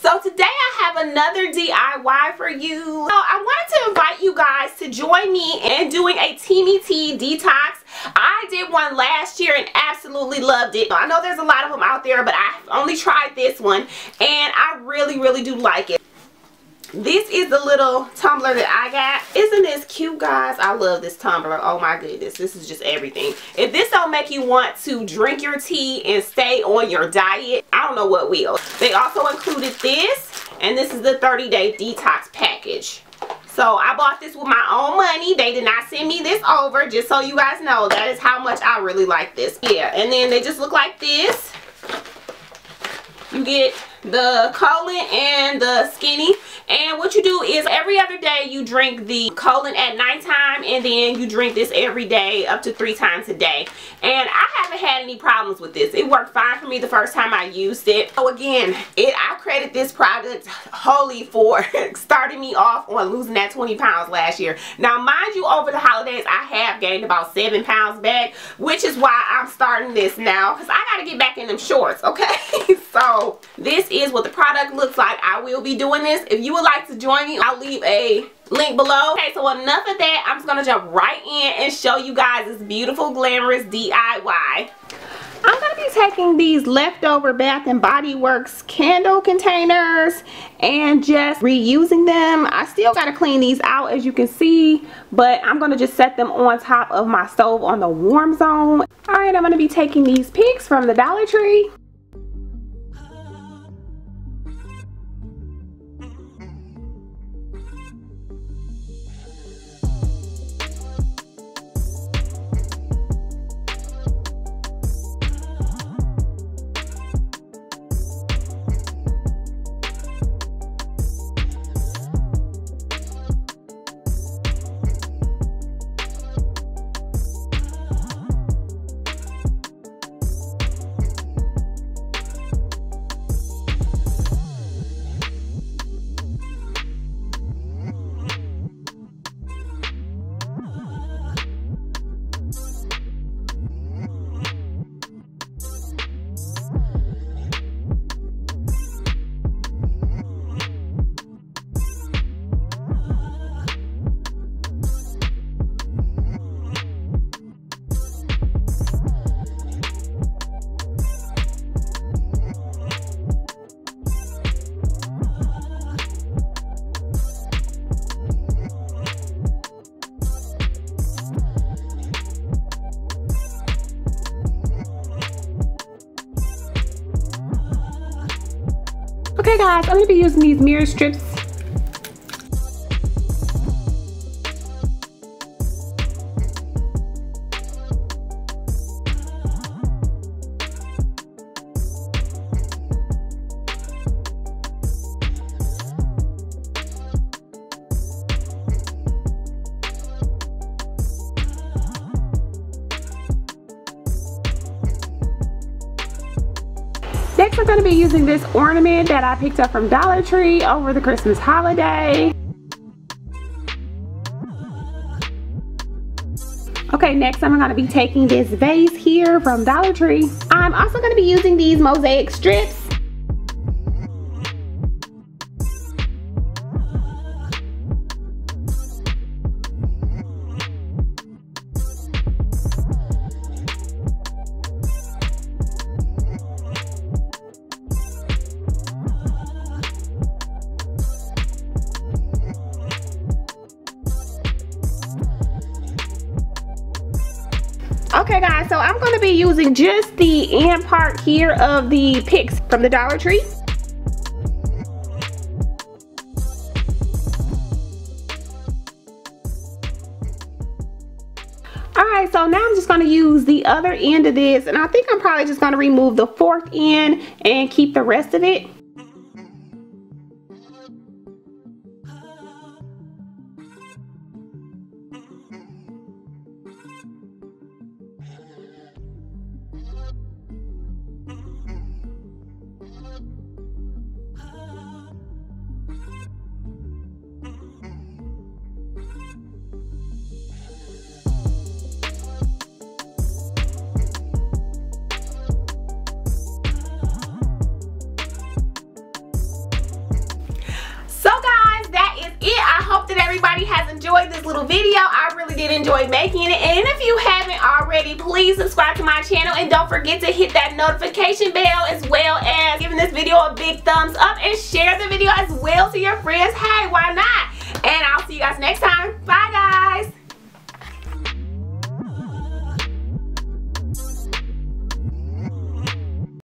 So today I have another DIY for you. So I wanted to invite you guys to join me in doing a Teami tea detox. I did one last year and absolutely loved it. I know there's a lot of them out there, but I only tried this one and I really do like it. This is the little tumbler that I got. Isn't this cute, guys? I love this tumbler. Oh my goodness, this is just everything. If this don't make you want to drink your tea and stay on your diet, I don't know what will. They also included this, and this is the 30-day detox package. So I bought this with my own money. They did not send me this over, just so you guys know. That is how much I really like this. Yeah, and then they just look like this. You get the colon and the skinny, and what you do is every other day you drink the colon at nighttime, and then you drink this every day up to 3 times a day. And I haven't had any problems with this. It worked fine for me the first time I used it. So again, I credit this product wholly for starting me off on losing that 20 pounds last year. Now mind you, over the holidays I have gained about 7 pounds back, which is why I'm starting this now, because I gotta get back in them shorts, okay? So this is what the product looks like. I will be doing this. If you would like to join me, I'll leave a link below. Okay, so enough of that. I'm just gonna jump right in and show you guys this beautiful glamorous DIY. I'm gonna be taking these leftover Bath and Body Works candle containers and just reusing them. I still gotta clean these out, as you can see, but I'm gonna just set them on top of my stove on the warm zone. All right, I'm gonna be taking these picks from the Dollar Tree. Okay guys, I'm going to be using these mirror strips. Next, I'm going to be using this ornament that I picked up from Dollar Tree over the Christmas holiday. Okay, next I'm going to be taking this vase here from Dollar Tree. I'm also going to be using these mosaic strips. Okay guys, so I'm going to be using just the end part here of the picks from the Dollar Tree. Alright, so now I'm just going to use the other end of this, and I think I'm probably just going to remove the 4th end and keep the rest of it. this little video. I really did enjoy making it. And if you haven't already, please subscribe to my channel. And don't forget to hit that notification bell, as well as giving this video a big thumbs up. And share the video as well to your friends. Hey, why not? And I'll see you guys next time.